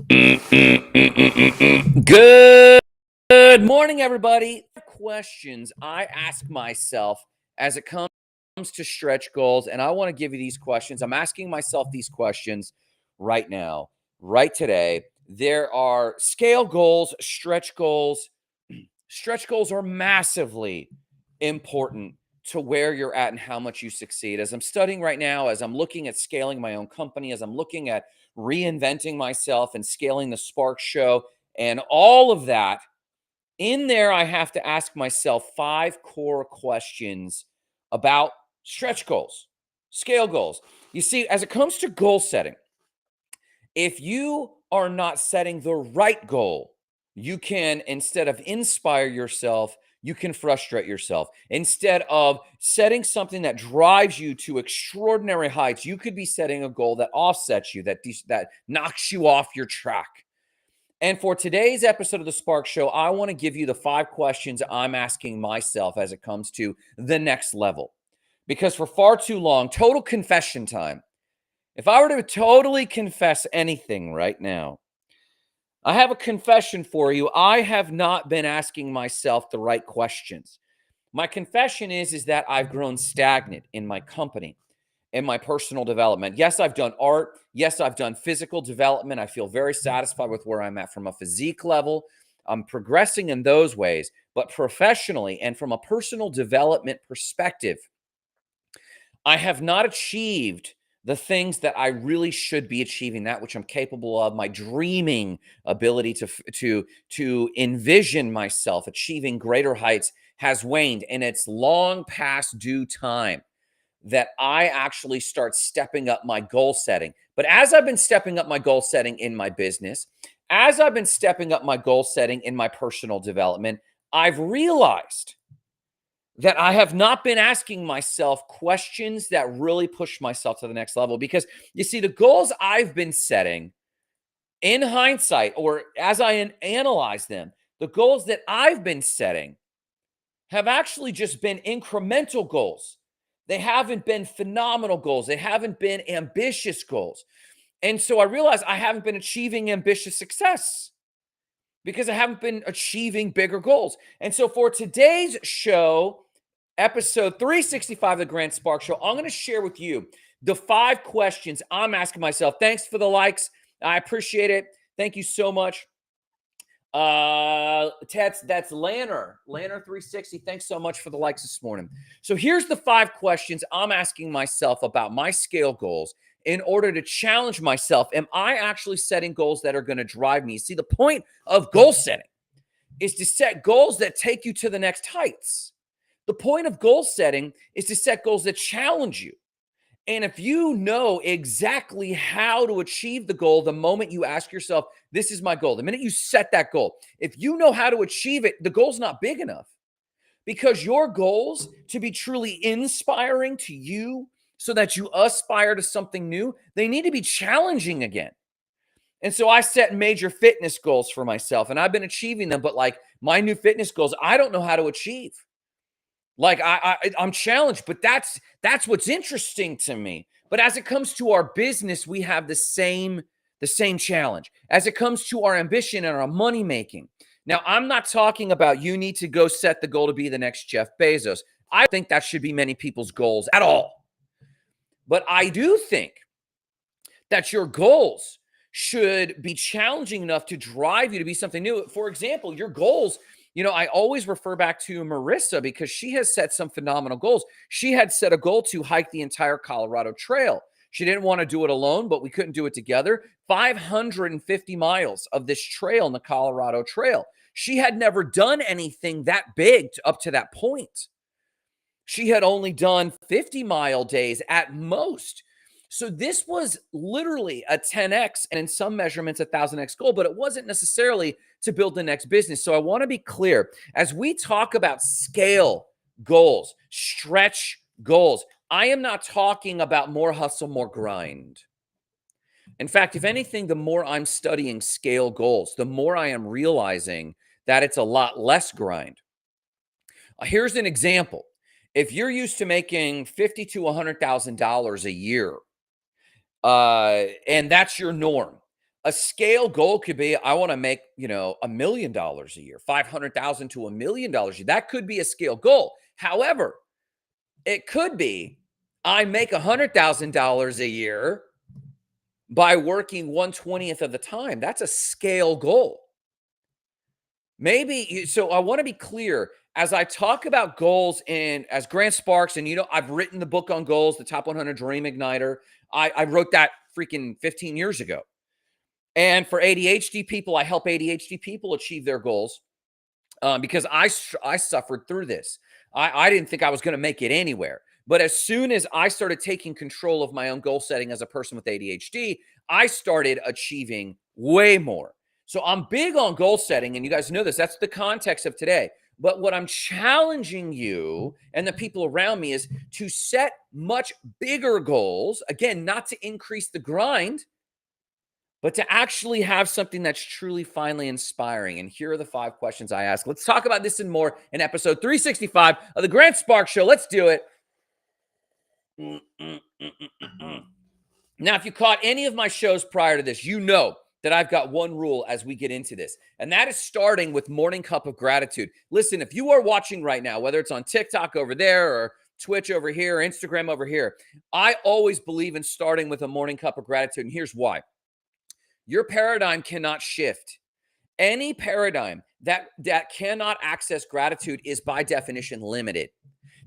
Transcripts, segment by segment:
Good morning, everybody. Questions I ask myself as it comes to stretch goals, and I want to give you these questions. I'm asking myself these questions right now, right today. There are scale goals, stretch goals. Stretch goals are massively important to where you're at and how much you succeed. As I'm studying right now, as I'm looking at scaling my own company, as I'm looking at reinventing myself and scaling the Spark Show and all of that, in there, I have to ask myself 5 core questions about stretch goals, scale goals. You see, as it comes to goal setting, if you are not setting the right goal, you can, instead of inspire yourself, you can frustrate yourself. Instead of setting something that drives you to extraordinary heights, you could be setting a goal that offsets you, that knocks you off your track. And for today's episode of the Spark Show, I want to give you the 5 questions I'm asking myself as it comes to the next level. Because for far too long, total confession time. If I were to totally confess anything right now, I have a confession for you. I have not been asking myself the right questions. My confession is that I've grown stagnant in my company, in my personal development. Yes, I've done art. Yes, I've done physical development. I feel very satisfied with where I'm at from a physique level. I'm progressing in those ways, but professionally and from a personal development perspective, I have not achieved the things that I really should be achieving, that which I'm capable of. My dreaming ability to envision myself achieving greater heights has waned, and it's long past due time that I actually start stepping up my goal setting. But as I've been stepping up my goal setting in my business, as I've been stepping up my goal setting in my personal development, I've realized that I have not been asking myself questions that really push myself to the next level. Because you see, the goals I've been setting in hindsight, or as I analyze them, the goals that I've been setting have actually just been incremental goals. They haven't been phenomenal goals. They haven't been ambitious goals. And so I realized I haven't been achieving ambitious success because I haven't been achieving bigger goals. And so for today's show, episode 365 of the Grand Spark Show, I'm going to share with you the 5 questions I'm asking myself. Thanks for the likes. I appreciate it. Thank you so much. That's Lanner 360. Thanks so much for the likes this morning. So here's the 5 questions I'm asking myself about my scale goals in order to challenge myself. Am I actually setting goals that are going to drive me? See, the point of goal setting is to set goals that take you to the next heights. The point of goal setting is to set goals that challenge you. And if you know exactly how to achieve the goal, the moment you ask yourself, this is my goal, the minute you set that goal, if you know how to achieve it, the goal's not big enough, because your goals to be truly inspiring to you so that you aspire to something new, they need to be challenging again. And so I set major fitness goals for myself, and I've been achieving them, but like my new fitness goals, I don't know how to achieve. Like I'm challenged, but that's what's interesting to me. But as it comes to our business, we have the same challenge. As it comes to our ambition and our money making. Now, I'm not talking about you need to go set the goal to be the next Jeff Bezos. I don't think that should be many people's goals at all. But I do think that your goals should be challenging enough to drive you to be something new. For example, your goals, I always refer back to Marissa because she has set some phenomenal goals. She had set a goal to hike the entire Colorado Trail. She didn't want to do it alone, but we couldn't do it together. 550 miles of this trail in the Colorado Trail. She had never done anything that big up to that point. She had only done 50-mile days at most. So this was literally a 10x and in some measurements a 1000x goal, but it wasn't necessarily to build the next business. So I want to be clear, as we talk about scale goals, stretch goals, I am not talking about more hustle, more grind. In fact, if anything, the more I'm studying scale goals, the more I am realizing that it's a lot less grind. Here's an example. If you're used to making $50,000 to $100,000 a year, and that's your norm, A scale goal could be, I want to make, $1 million a year, 500,000 to $1 million a year. That could be a scale goal. However, it could be, I make $100,000 a year by working 1/20th of the time. That's a scale goal. So I want to be clear as I talk about goals, and as Grant Sparks, and I've written the book on goals, the Top 100 Dream Igniter. I wrote that freaking 15 years ago. And for ADHD people, I help ADHD people achieve their goals because I suffered through this. I didn't think I was going to make it anywhere. But as soon as I started taking control of my own goal setting as a person with ADHD, I started achieving way more. So I'm big on goal setting, and you guys know this. That's the context of today. But what I'm challenging you and the people around me is to set much bigger goals. Again, not to increase the grind, but to actually have something that's truly finally inspiring. And here are the 5 questions I ask. Let's talk about this and more in episode 365 of the Grant Sparks Show. Let's do it. Now, if you caught any of my shows prior to this, you know that I've got one rule as we get into this, and that is starting with morning cup of gratitude. Listen, if you are watching right now, whether it's on TikTok over there or Twitch over here, or Instagram over here, I always believe in starting with a morning cup of gratitude, and here's why. Your paradigm cannot shift. Any paradigm that cannot access gratitude is by definition limited.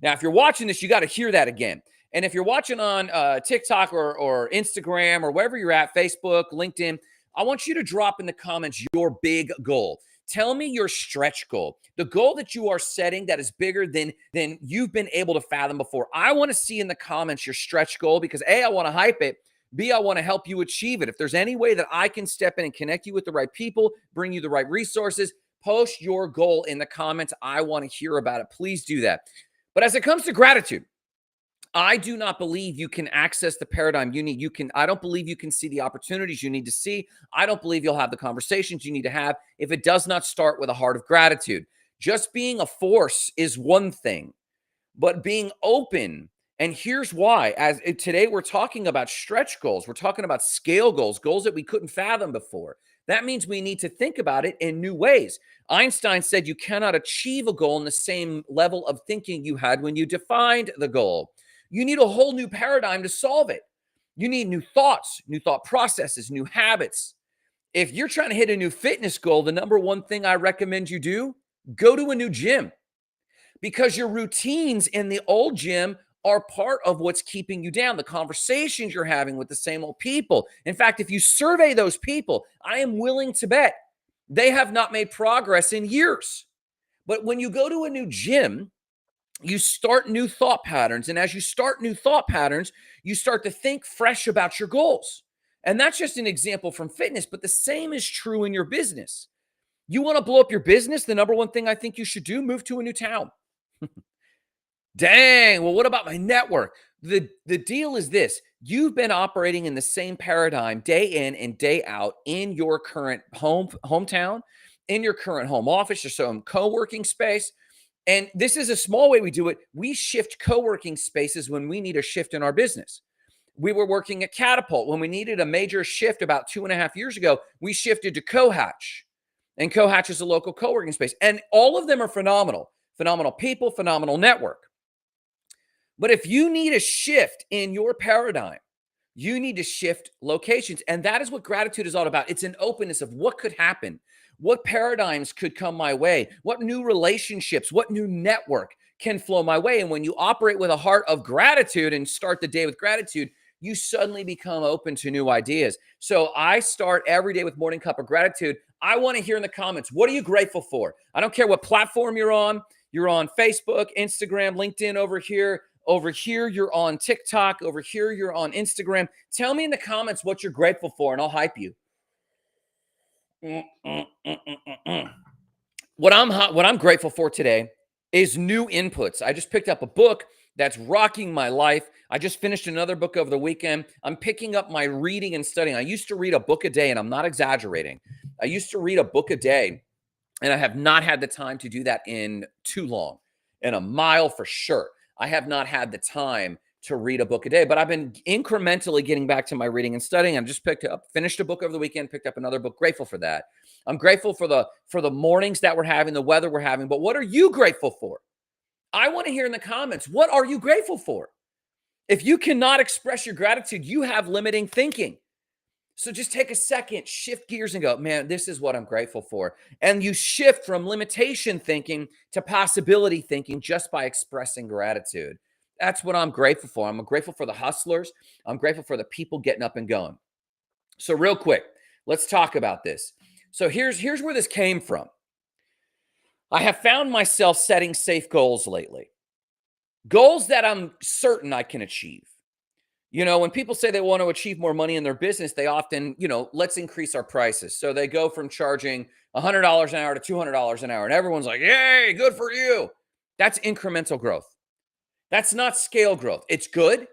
Now, if you're watching this, you got to hear that again. And if you're watching on TikTok or Instagram or wherever you're at, Facebook, LinkedIn, I want you to drop in the comments your big goal. Tell me your stretch goal, the goal that you are setting that is bigger than you've been able to fathom before. I want to see in the comments your stretch goal because A, I want to hype it. B, I want to help you achieve it. If there's any way that I can step in and connect you with the right people, bring you the right resources, post your goal in the comments. I want to hear about it. Please do that. But as it comes to gratitude, I do not believe you can access the paradigm you need. I don't believe you can see the opportunities you need to see. I don't believe you'll have the conversations you need to have if it does not start with a heart of gratitude. Just being a force is one thing, but being open. And here's why. Today we're talking about stretch goals. We're talking about scale goals, goals that we couldn't fathom before. That means we need to think about it in new ways. Einstein said you cannot achieve a goal in the same level of thinking you had when you defined the goal. You need a whole new paradigm to solve it. You need new thoughts, new thought processes, new habits. If you're trying to hit a new fitness goal, the number one thing I recommend you do, go to a new gym, because your routines in the old gym are part of what's keeping you down. The conversations you're having with the same old people. In fact, if you survey those people, I am willing to bet they have not made progress in years. But when you go to a new gym, you start new thought patterns. And as you start new thought patterns, you start to think fresh about your goals. And that's just an example from fitness, but the same is true in your business. You want to blow up your business? The number one thing I think you should do, move to a new town. Dang, well, what about my network? The deal is this. You've been operating in the same paradigm day in and day out in your current hometown, in your current home office, or some co-working space. And this is a small way we do it. We shift co-working spaces when we need a shift in our business. We were working at Catapult. When we needed a major shift about 2.5 years ago, we shifted to Cohatch. And Cohatch is a local co-working space. And all of them are phenomenal. Phenomenal people, phenomenal network. But if you need a shift in your paradigm, you need to shift locations. And that is what gratitude is all about. It's an openness of what could happen, what paradigms could come my way, what new relationships, what new network can flow my way. And when you operate with a heart of gratitude and start the day with gratitude, you suddenly become open to new ideas. So I start every day with Morning Cup of Gratitude. I want to hear in the comments, what are you grateful for? I don't care what platform you're on. You're on Facebook, Instagram, LinkedIn over here. Over here, you're on TikTok. Over here, you're on Instagram. Tell me in the comments what you're grateful for, and I'll hype you. What I'm grateful for today is new inputs. I just picked up a book that's rocking my life. I just finished another book over the weekend. I'm picking up my reading and studying. I used to read a book a day, and I'm not exaggerating. I used to read a book a day, and I have not had the time to do that in too long, in a mile for sure. I have not had the time to read a book a day, but I've been incrementally getting back to my reading and studying. I just finished a book over the weekend, picked up another book. Grateful for that. I'm grateful for the mornings that we're having, the weather we're having. But what are you grateful for? I want to hear in the comments, what are you grateful for? If you cannot express your gratitude, you have limiting thinking. So just take a second, shift gears and go, man, this is what I'm grateful for. And you shift from limitation thinking to possibility thinking just by expressing gratitude. That's what I'm grateful for. I'm grateful for the hustlers. I'm grateful for the people getting up and going. So real quick, let's talk about this. So here's where this came from. I have found myself setting safe goals lately. Goals that I'm certain I can achieve. You know, when people say they want to achieve more money in their business, they often, let's increase our prices. So they go from charging $100 an hour to $200 an hour. And everyone's like, yay, good for you. That's incremental growth. That's not scale growth. It's good.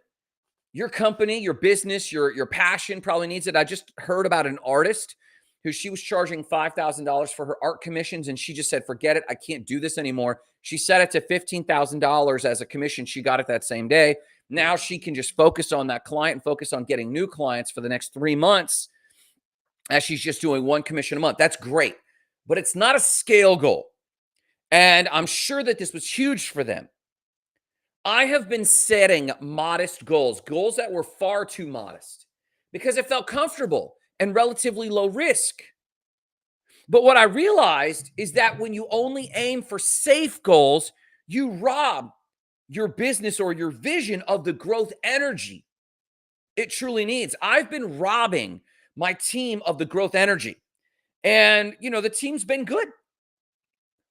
Your company, your business, your passion probably needs it. I just heard about an artist who she was charging $5,000 for her art commissions. And she just said, forget it. I can't do this anymore. She set it to $15,000 as a commission. She got it that same day. Now she can just focus on that client and focus on getting new clients for the next 3 months as she's just doing one commission a month. That's great, but it's not a scale goal. And I'm sure that this was huge for them. I have been setting modest goals that were far too modest because it felt comfortable and relatively low risk. But what I realized is that when you only aim for safe goals, you rob your business or your vision of the growth energy it truly needs. I've been robbing my team of the growth energy. And, the team's been good.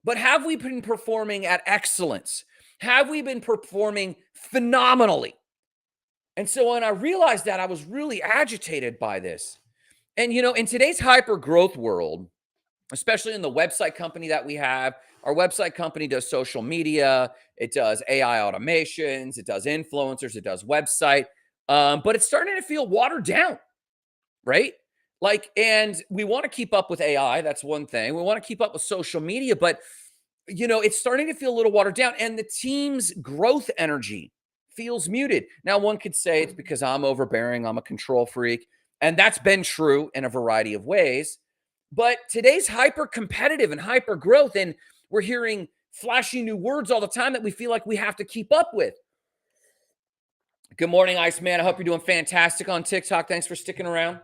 But have we been performing at excellence? Have we been performing phenomenally? And so when I realized that, I was really agitated by this. And, in today's hyper growth world, especially in the website company that we have, our website company does social media, it does AI automations, it does influencers, it does website, but it's starting to feel watered down, right? And we want to keep up with AI. That's one thing. We want to keep up with social media, but it's starting to feel a little watered down, and the team's growth energy feels muted. Now, one could say it's because I'm overbearing, I'm a control freak, and that's been true in a variety of ways. But today's hyper competitive and hyper growth, and we're hearing flashy new words all the time that we feel like we have to keep up with. Good morning, Iceman. I hope you're doing fantastic on TikTok. Thanks for sticking around.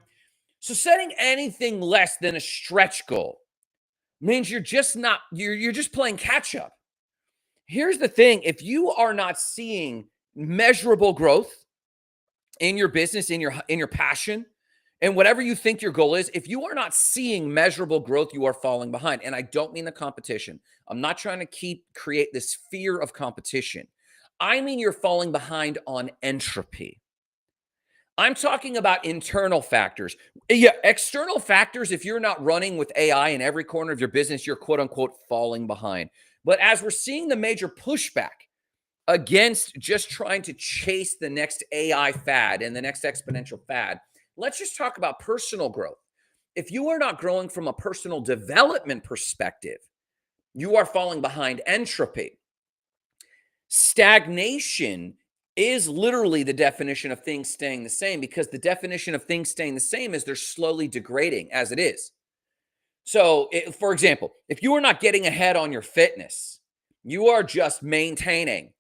So setting anything less than a stretch goal means you're just playing catch up. Here's the thing. If you are not seeing measurable growth in your business, in your passion, and whatever you think your goal is, if you are not seeing measurable growth, you are falling behind. And I don't mean the competition. I'm not trying to create this fear of competition. I mean you're falling behind on entropy. I'm talking about internal factors. Yeah, external factors, if you're not running with AI in every corner of your business, you're quote unquote falling behind. But as we're seeing the major pushback against just trying to chase the next AI fad and the next exponential fad, let's just talk about personal growth. If you are not growing from a personal development perspective, you are falling behind entropy. Stagnation is literally the definition of things staying the same, because the definition of things staying the same is they're slowly degrading as it is. So, for example, if you are not getting ahead on your fitness, you are just maintaining,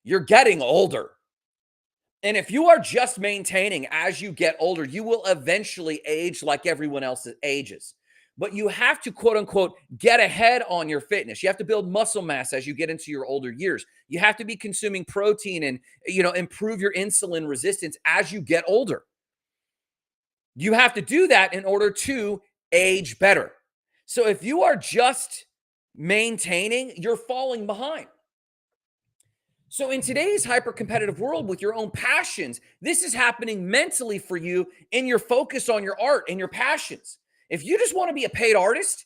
you're getting older. And if you are just maintaining as you get older, you will eventually age like everyone else ages. But you have to, quote unquote, get ahead on your fitness. You have to build muscle mass as you get into your older years. You have to be consuming protein and, improve your insulin resistance as you get older. You have to do that in order to age better. So if you are just maintaining, you're falling behind. So in today's hyper-competitive world with your own passions, this is happening mentally for you in your focus on your art and your passions. If you just want to be a paid artist,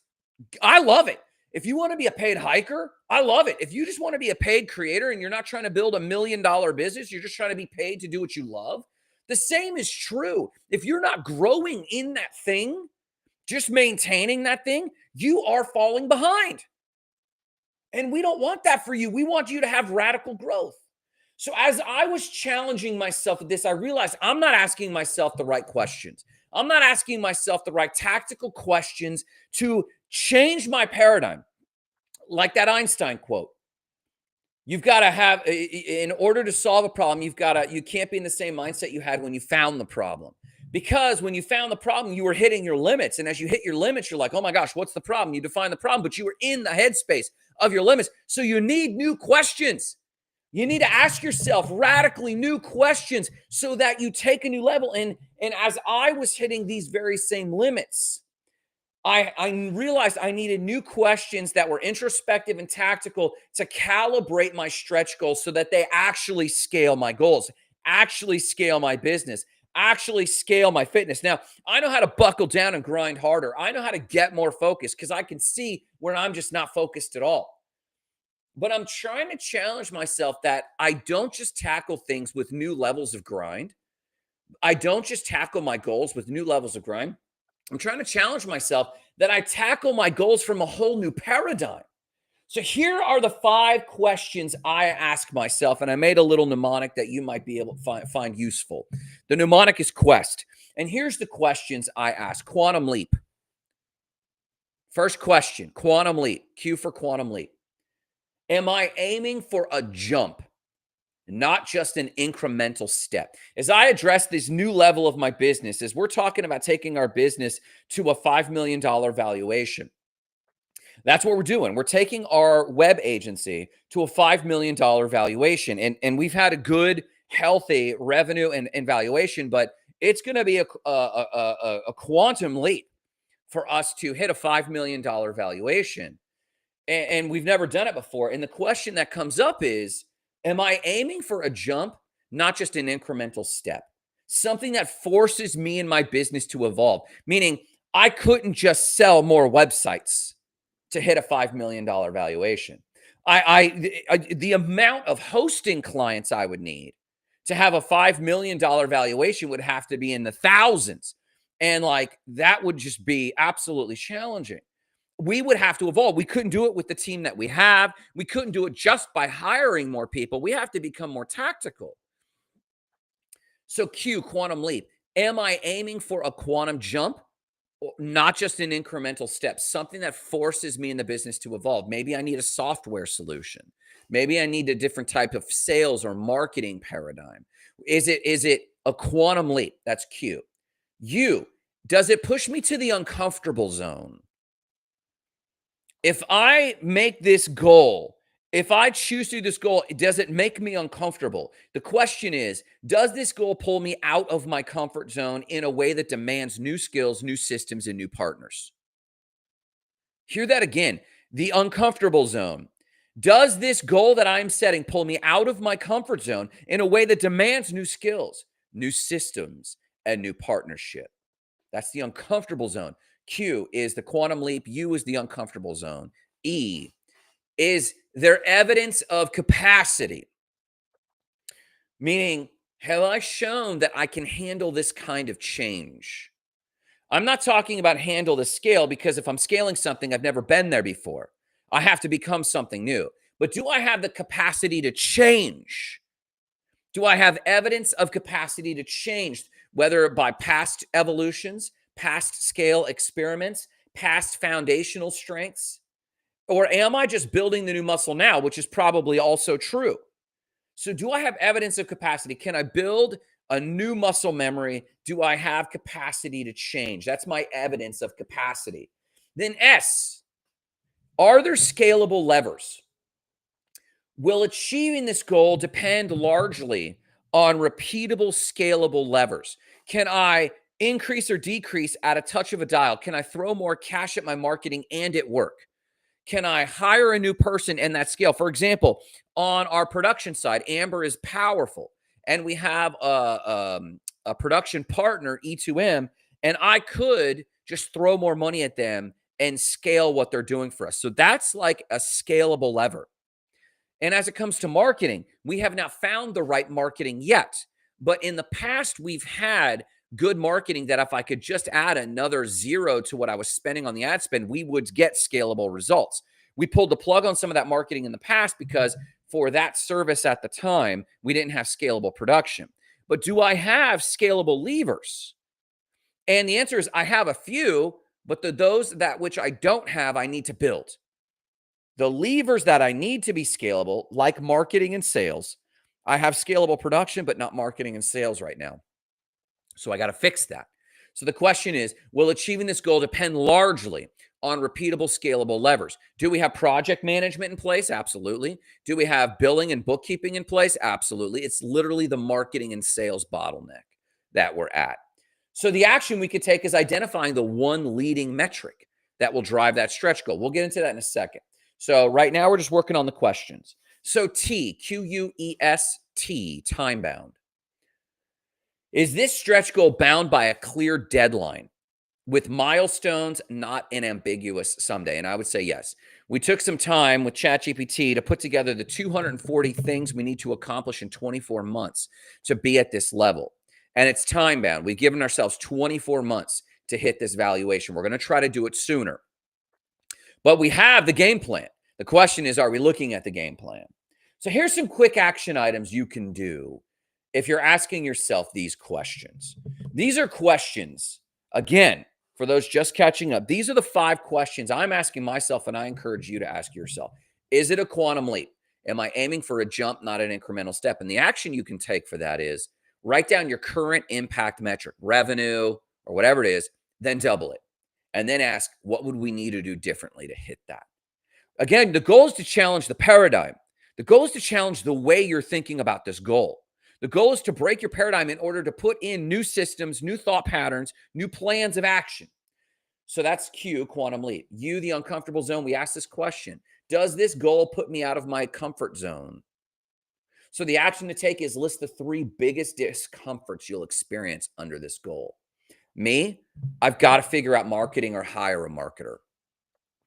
I love it. If you want to be a paid hiker, I love it. If you just want to be a paid creator and you're not trying to build $1 million business, you're just trying to be paid to do what you love, the same is true. If you're not growing in that thing, just maintaining that thing, you are falling behind. And we don't want that for you. We want you to have radical growth. So as I was challenging myself with this, I realized I'm not asking myself the right questions. I'm not asking myself the right tactical questions to change my paradigm. Like that Einstein quote. You've got to have, in order to solve a problem, you can't be in the same mindset you had when you found the problem. Because when you found the problem, you were hitting your limits. And as you hit your limits, you're like, oh my gosh, what's the problem? You define the problem, but you were in the headspace of your limits. So you need new questions. You need to ask yourself radically new questions so that you take a new level. And as I was hitting these very same limits, I realized I needed new questions that were introspective and tactical to calibrate my stretch goals so that they actually scale my goals, actually scale my business, actually scale my fitness. Now, I know how to buckle down and grind harder. I know how to get more focused because I can see where I'm just not focused at all. But I'm trying to challenge myself that I don't just tackle things with new levels of grind. I don't just tackle my goals with new levels of grind. I'm trying to challenge myself that I tackle my goals from a whole new paradigm. So here are the 5 questions I ask myself, and I made a little mnemonic that you might be able to find useful. The mnemonic is quest. And here's the questions I ask. Quantum leap. First question, quantum leap. Q for quantum leap. Am I aiming for a jump? Not just an incremental step. As I address this new level of my business, as we're talking about taking our business to a $5 million valuation, that's what we're doing. We're taking our web agency to a $5 million valuation. And we've had a good, healthy revenue and valuation, but it's going to be a quantum leap for us to hit a $5 million valuation. And we've never done it before. And the question that comes up is, am I aiming for a jump, not just an incremental step? Something that forces me and my business to evolve, meaning I couldn't just sell more websites to hit a $5 million valuation. The amount of hosting clients I would need to have a $5 million valuation would have to be in the thousands. And like that would just be absolutely challenging. We would have to evolve. We couldn't do it with the team that we have. We couldn't do it just by hiring more people. We have to become more tactical. So Q, quantum leap. Am I aiming for a quantum jump? Not just an incremental step, something that forces me in the business to evolve. Maybe I need a software solution. Maybe I need a different type of sales or marketing paradigm. Is it a quantum leap? That's Q. U, does it push me to the uncomfortable zone? If I make this goal, if I choose to do this goal, does it make me uncomfortable? The question is, does this goal pull me out of my comfort zone in a way that demands new skills, new systems, and new partners? Hear that again. The uncomfortable zone. Does this goal that I'm setting pull me out of my comfort zone in a way that demands new skills, new systems, and new partnership? That's the uncomfortable zone. Q is the quantum leap. U is the uncomfortable zone. E, is there evidence of capacity? Meaning, have I shown that I can handle this kind of change? I'm not talking about handle the scale because if I'm scaling something, I've never been there before. I have to become something new. But do I have the capacity to change? Do I have evidence of capacity to change, whether by past evolutions, past scale experiments, past foundational strengths? Or am I just building the new muscle now, which is probably also true? So do I have evidence of capacity? Can I build a new muscle memory? Do I have capacity to change? That's my evidence of capacity. Then S, are there scalable levers? Will achieving this goal depend largely on repeatable, scalable levers? Can I increase or decrease at a touch of a dial? Can I throw more cash at my marketing and it work? Can I hire a new person in that scale? For example, on our production side, Amber is powerful, and we have a production partner, E2M, and I could just throw more money at them and scale what they're doing for us. So that's like a scalable lever. And as it comes to marketing, we have not found the right marketing yet. But in the past, we've had good marketing that if I could just add another zero to what I was spending on the ad spend, we would get scalable results. We pulled the plug on some of that marketing in the past because for that service at the time, we didn't have scalable production. But do I have scalable levers? And the answer is I have a few, but those that which I don't have, I need to build. The levers that I need to be scalable, like marketing and sales, I have scalable production, but not marketing and sales right now. So I got to fix that. So the question is, will achieving this goal depend largely on repeatable, scalable levers? Do we have project management in place? Absolutely. Do we have billing and bookkeeping in place? Absolutely. It's literally the marketing and sales bottleneck that we're at. So the action we could take is identifying the one leading metric that will drive that stretch goal. We'll get into that in a second. So right now we're just working on the questions. So T, Quest, time bound. Is this stretch goal bound by a clear deadline with milestones, not an ambiguous someday? And I would say yes. We took some time with ChatGPT to put together the 240 things we need to accomplish in 24 months to be at this level. And it's time bound. We've given ourselves 24 months to hit this valuation. We're going to try to do it sooner. But we have the game plan. The question is, are we looking at the game plan? So here's some quick action items you can do if you're asking yourself these questions. These are questions, again, for those just catching up. These are the 5 questions I'm asking myself, and I encourage you to ask yourself. Is it a quantum leap? Am I aiming for a jump, not an incremental step? And the action you can take for that is write down your current impact metric, revenue, or whatever it is, then double it. And then ask, what would we need to do differently to hit that? Again, the goal is to challenge the paradigm. The goal is to challenge the way you're thinking about this goal. The goal is to break your paradigm in order to put in new systems, new thought patterns, new plans of action. So that's Q, quantum leap. U, the uncomfortable zone. We ask this question: does this goal put me out of my comfort zone? So the action to take is list the 3 biggest discomforts you'll experience under this goal. Me, I've got to figure out marketing or hire a marketer.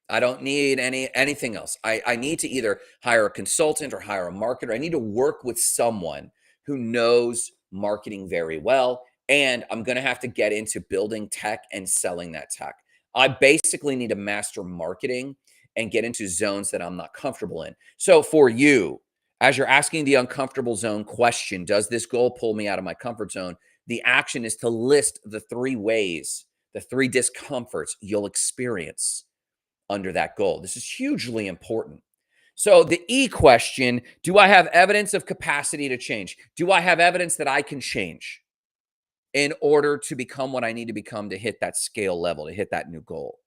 I don't need anything else. I need to either hire a consultant or hire a marketer. I need to work with someone who knows marketing very well. And I'm going to have to get into building tech and selling that tech. I basically need to master marketing and get into zones that I'm not comfortable in. So for you, as you're asking the uncomfortable zone question, does this goal pull me out of my comfort zone? The action is to list the 3 ways, the 3 discomforts you'll experience under that goal. This is hugely important. So the E question, do I have evidence of capacity to change? Do I have evidence that I can change in order to become what I need to become to hit that scale level, to hit that new goal?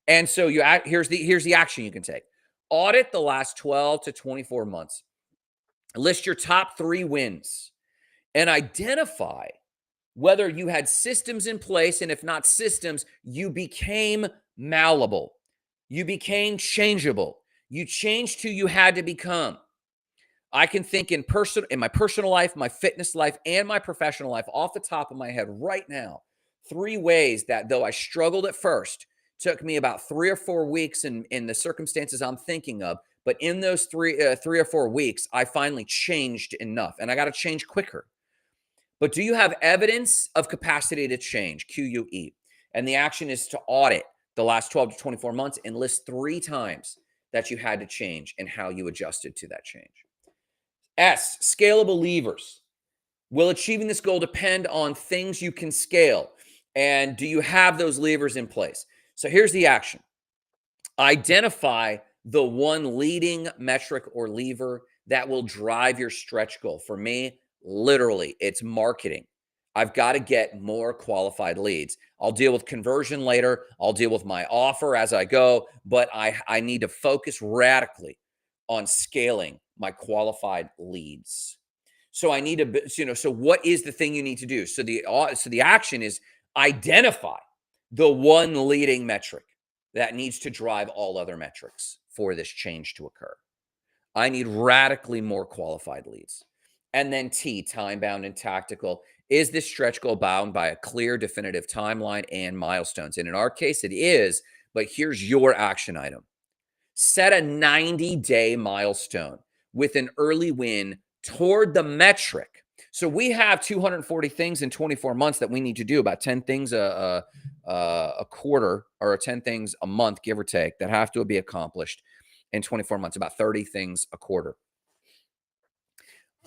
And so here's the action you can take. Audit the last 12 to 24 months. List your top 3 wins and identify whether you had systems in place, and if not systems, you became malleable. You became changeable. You changed who you had to become. I can think in my personal life, my fitness life, and my professional life off the top of my head right now, 3 ways that, though I struggled at first, took me about 3 or 4 weeks in the circumstances I'm thinking of. But in those 3 or 4 weeks, I finally changed enough, and I got to change quicker. But do you have evidence of capacity to change? QUE. And the action is to audit the last 12 to 24 months and list 3 times that you had to change and how you adjusted to that change. S, scalable levers. Will achieving this goal depend on things you can scale? And do you have those levers in place? So here's the action. Identify the one leading metric or lever that will drive your stretch goal. For me, literally, it's marketing. I've got to get more qualified leads. I'll deal with conversion later. I'll deal with my offer as I go, but I need to focus radically on scaling my qualified leads. So I need to, so what is the thing you need to do? So the action is identify the one leading metric that needs to drive all other metrics for this change to occur. I need radically more qualified leads. And then T, time bound and tactical. Is this stretch goal bound by a clear, definitive timeline and milestones? And in our case, it is, but here's your action item. Set a 90-day milestone with an early win toward the metric. So we have 240 things in 24 months that we need to do, about 10 things a quarter or 10 things a month, give or take, that have to be accomplished in 24 months, about 30 things a quarter.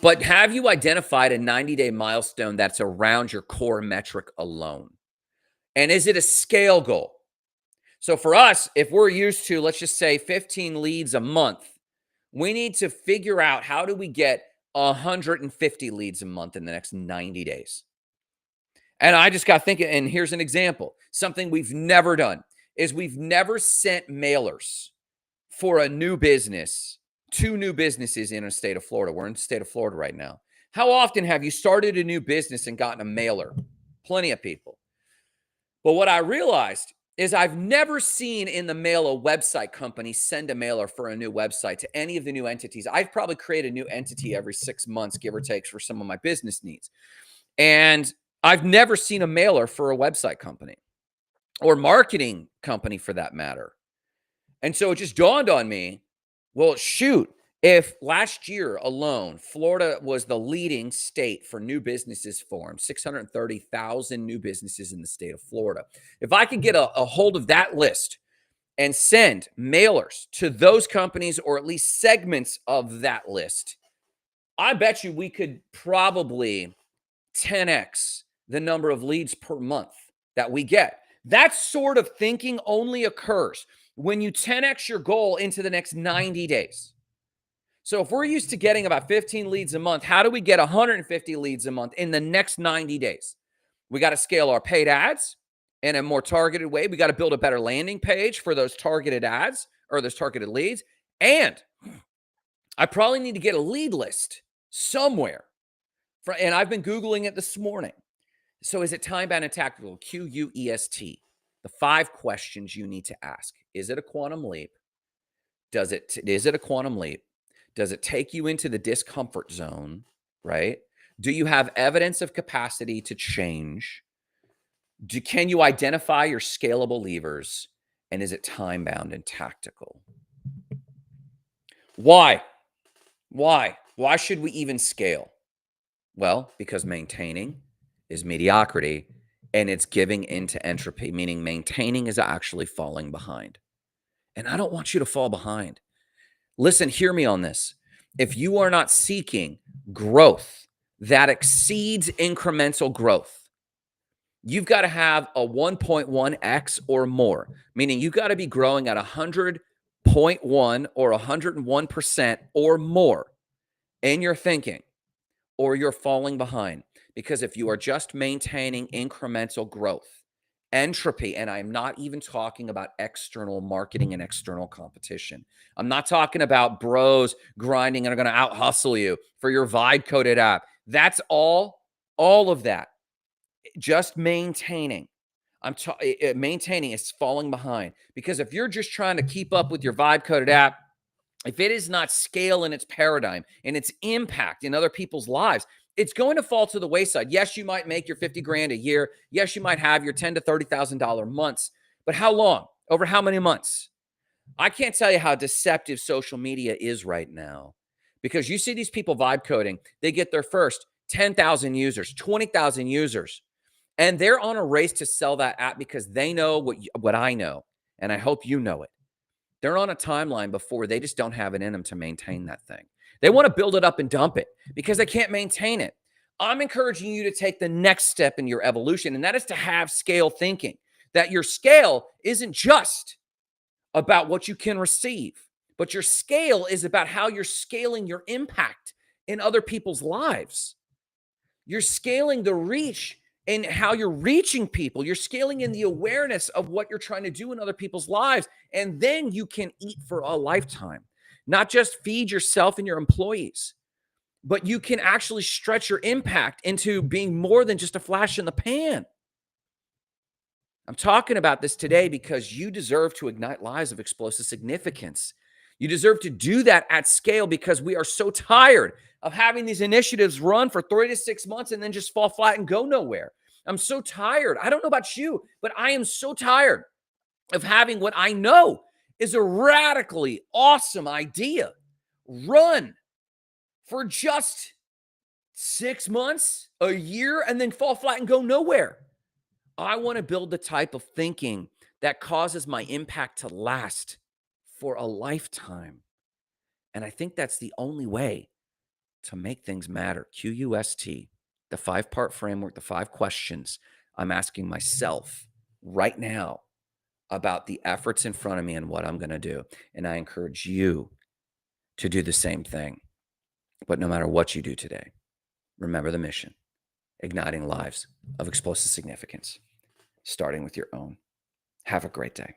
But have you identified a 90-day milestone that's around your core metric alone? And is it a scale goal? So for us, if we're used to, let's just say 15 leads a month, we need to figure out how do we get 150 leads a month in the next 90 days. And I just got thinking, and here's an example. Something we've never done is we've never sent mailers for a new business, 2 new businesses in the state of Florida. We're in the state of Florida right now. How often have you started a new business and gotten a mailer? Plenty of people. But what I realized is I've never seen in the mail a website company send a mailer for a new website to any of the new entities. I've probably created a new entity every 6 months, give or take, for some of my business needs. And I've never seen a mailer for a website company or marketing company for that matter. And so it just dawned on me, well, shoot, if last year alone, Florida was the leading state for new businesses formed, 630,000 new businesses in the state of Florida. If I could get a hold of that list and send mailers to those companies or at least segments of that list, I bet you we could probably 10x the number of leads per month that we get. That sort of thinking only occurs when you 10x your goal into the next 90 days. So if we're used to getting about 15 leads a month, how do we get 150 leads a month in the next 90 days? We got to scale our paid ads in a more targeted way. We got to build a better landing page for those targeted ads or those targeted leads. And I probably need to get a lead list somewhere. And I've been Googling it this morning. So is it time bound and tactical? QUEST. The 5 questions you need to ask. Is it a quantum leap? Is it a quantum leap? Does it take you into the discomfort zone, right? Do you have evidence of capacity to change? Can you identify your scalable levers? And is it time bound and tactical? Why? Why should we even scale? Well, because maintaining is mediocrity and it's giving into entropy, meaning maintaining is actually falling behind. And I don't want you to fall behind. Listen, hear me on this. If you are not seeking growth that exceeds incremental growth, you've got to have a 1.1x or more, meaning you got to be growing at 100.1 or 101% or more in your thinking, or you're falling behind. Because if you are just maintaining incremental growth, entropy, and I'm not even talking about external marketing and external competition. I'm not talking about bros grinding and are going to out hustle you for your vibe coded app. That's all of that. Just maintaining. Maintaining is falling behind, because if you're just trying to keep up with your vibe coded app, if it is not scale in its paradigm and its impact in other people's lives, it's going to fall to the wayside. Yes, you might make your 50 grand a year. Yes, you might have your $10,000 to $30,000 months, but how long? Over how many months? I can't tell you how deceptive social media is right now, because you see these people vibe coding. They get their first 10,000 users, 20,000 users, and they're on a race to sell that app because they know what I know, and I hope you know it. They're on a timeline before they just don't have it in them to maintain that thing. They want to build it up and dump it because they can't maintain it. I'm encouraging you to take the next step in your evolution, and that is to have scale thinking, that your scale isn't just about what you can receive, but your scale is about how you're scaling your impact in other people's lives. You're scaling the reach and how you're reaching people. You're scaling in the awareness of what you're trying to do in other people's lives. And then you can eat for a lifetime, not just feed yourself and your employees, but you can actually stretch your impact into being more than just a flash in the pan. I'm talking about this today because you deserve to ignite lives of explosive significance. You deserve to do that at scale, because we are so tired of having these initiatives run for 3 to 6 months and then just fall flat and go nowhere. I'm so tired. I don't know about you, but I am so tired of having what I know is a radically awesome idea run for just 6 months, a year, and then fall flat and go nowhere. I want to build the type of thinking that causes my impact to last for a lifetime. And I think that's the only way to make things matter. QUST, the 5-part framework, the 5 questions I'm asking myself right now about the efforts in front of me and what I'm going to do. And I encourage you to do the same thing. But no matter what you do today, remember the mission: igniting lives of explosive significance, starting with your own. Have a great day.